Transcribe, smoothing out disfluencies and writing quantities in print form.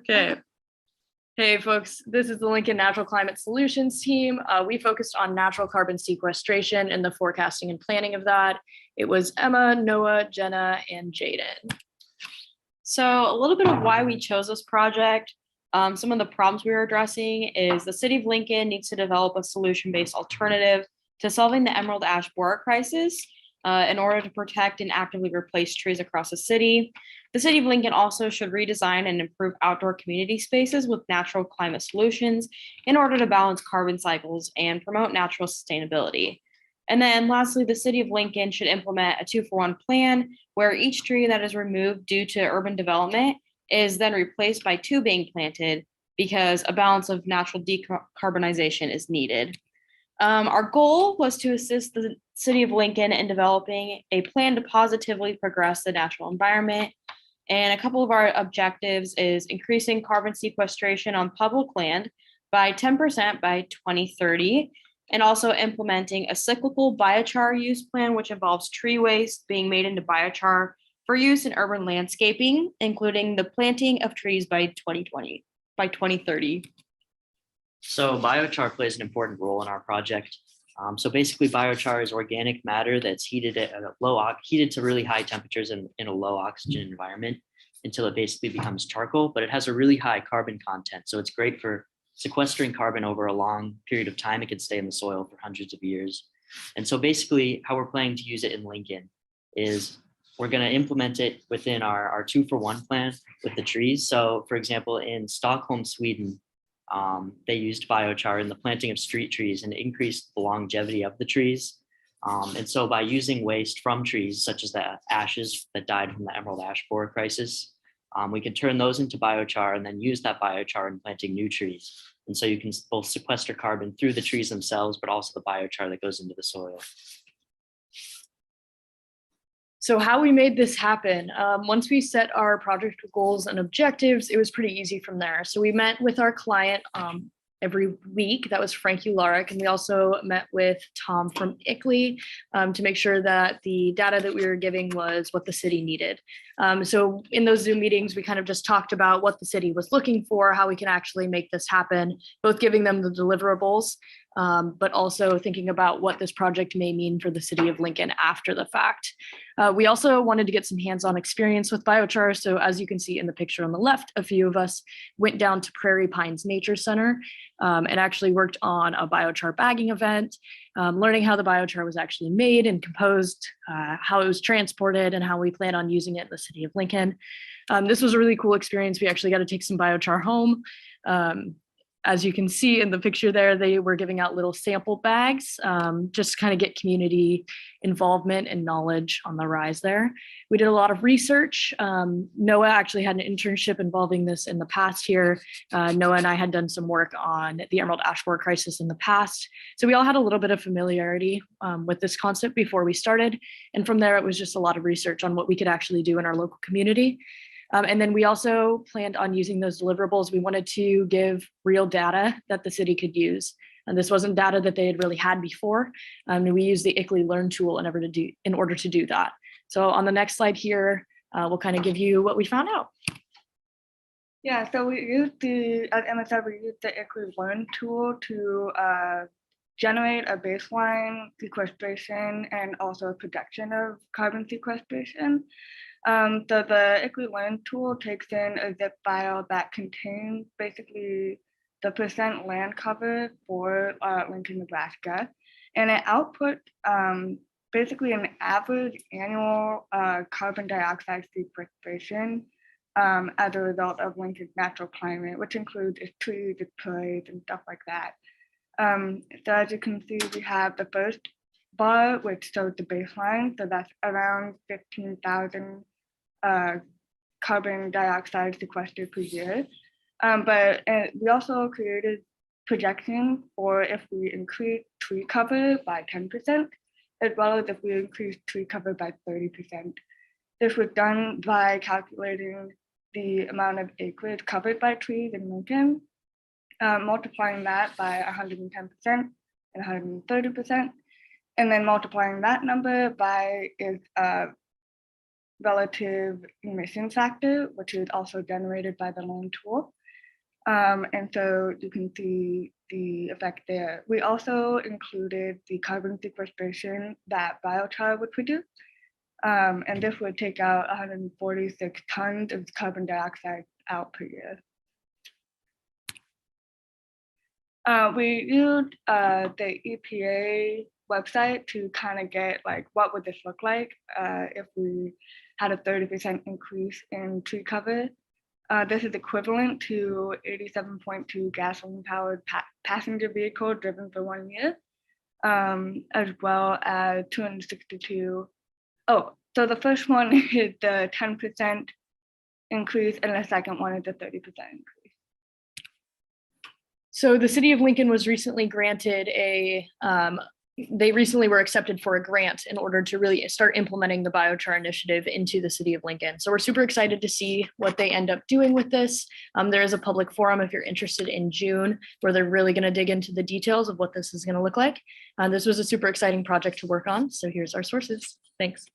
Okay. Hey folks, this is the Lincoln Natural Climate Solutions team. We focused on natural carbon sequestration and the forecasting and planning of that. It was Emma, Noah, Jenna, and Jaden. So a little bit of why we chose this project. Some of the problems we were addressing is the city of Lincoln needs to develop a solution-based alternative to solving the emerald ash borer crisis in order to protect and actively replace trees across the city. The city of Lincoln also should redesign and improve outdoor community spaces with natural climate solutions in order to balance carbon cycles and promote natural sustainability. And then lastly, the city of Lincoln should implement a 2-for-1 plan where each tree that is removed due to urban development is then replaced by 2 being planted because a balance of natural decarbonization is needed. Our goal was to assist the city of Lincoln in developing a plan to positively progress the natural environment. And a couple of our objectives is increasing carbon sequestration on public land by 10% by 2030, and also implementing a cyclical biochar use plan, which involves tree waste being made into biochar for use in urban landscaping, including the planting of trees by 2030. So biochar plays an important role in our project. So basically, biochar is organic matter that's heated at heated to really high temperatures in a low oxygen environment until it basically becomes charcoal. But it has a really high carbon content, so it's great for sequestering carbon over a long period of time. It can stay in the soil for hundreds of years. And so basically, how we're planning to use it in Lincoln is we're going to implement it within our 2-for-1 plan with the trees. So, for example, in Stockholm, Sweden, they used biochar in the planting of street trees and increased the longevity of the trees. And so by using waste from trees, such as the ashes that died from the emerald ash borer crisis, we can turn those into biochar and then use that biochar in planting new trees. And so you can both sequester carbon through the trees themselves, but also the biochar that goes into the soil. So how we made this happen, once we set our project goals and objectives, it was pretty easy from there. So we met with our client every week. That was Frank Ularek. And we also met with Tom from ICLEI to make sure that the data that we were giving was what the city needed. So in those Zoom meetings, we kind of just talked about what the city was looking for, how we can actually make this happen, both giving them the deliverables, but also thinking about what this project may mean for the city of Lincoln after the fact. We also wanted to get some hands-on experience with biochar. So as you can see in the picture on the left, a few of us went down to Prairie Pines Nature Center and actually worked on a biochar bagging event, learning how the biochar was actually made and composed, how it was transported, and how we plan on using it in the city of Lincoln. This was a really cool experience. We actually got to take some biochar home. As you can see in the picture there, they were giving out little sample bags, just to kind of get community involvement and knowledge on the rise there. We did a lot of research. Noah actually had an internship involving this in the past here. Noah and I had done some work on the emerald ash borer crisis in the past. So we all had a little bit of familiarity with this concept before we started. And from there, it was just a lot of research on what we could actually do in our local community. And then we also planned on using those deliverables. We wanted to give real data that the city could use. And this wasn't data that they had really had before. And we used the ICLEI Learn tool in order to do that. So on the next slide here, we'll kind of give you what we found out. Yeah, so we used as Emma said, we used the ICLEI Learn tool to generate a baseline sequestration and also a projection of carbon sequestration. So the ICLEI Learn tool takes in a zip file that contains basically the percent land cover for Lincoln, Nebraska, and it outputs basically an average annual carbon dioxide sequestration as a result of Lincoln's natural climate, which includes its trees, its prairies, and stuff like that. So as you can see, we have the first bar, which shows the baseline, so that's around 15,000 carbon dioxide sequestered per year. But we also created projections for if we increase tree cover by 10%, as well as if we increase tree cover by 30%. This was done by calculating the amount of acreage covered by trees in Lincoln, multiplying that by 110% and 130%, and then multiplying that number by its relative emission factor, which is also generated by the loan tool. And so you can see the effect there. We also included the carbon sequestration that biochar would produce. And this would take out 146 tons of carbon dioxide out per year. We used the EPA website to kind of get like, what would this look like if we had a 30% increase in tree cover. This is equivalent to 87.2 gasoline-powered passenger vehicle driven for 1 year, as well as 262. Oh, so the first one is the 10% increase, and the second one is the 30% increase. So the city of Lincoln was recently granted they recently were accepted for a grant in order to really start implementing the biochar initiative into the city of Lincoln. So we're super excited to see what they end up doing with this. There is a public forum if you're interested in June, where they're really going to dig into the details of what this is going to look like. This was a super exciting project to work on. So here's our sources. Thanks.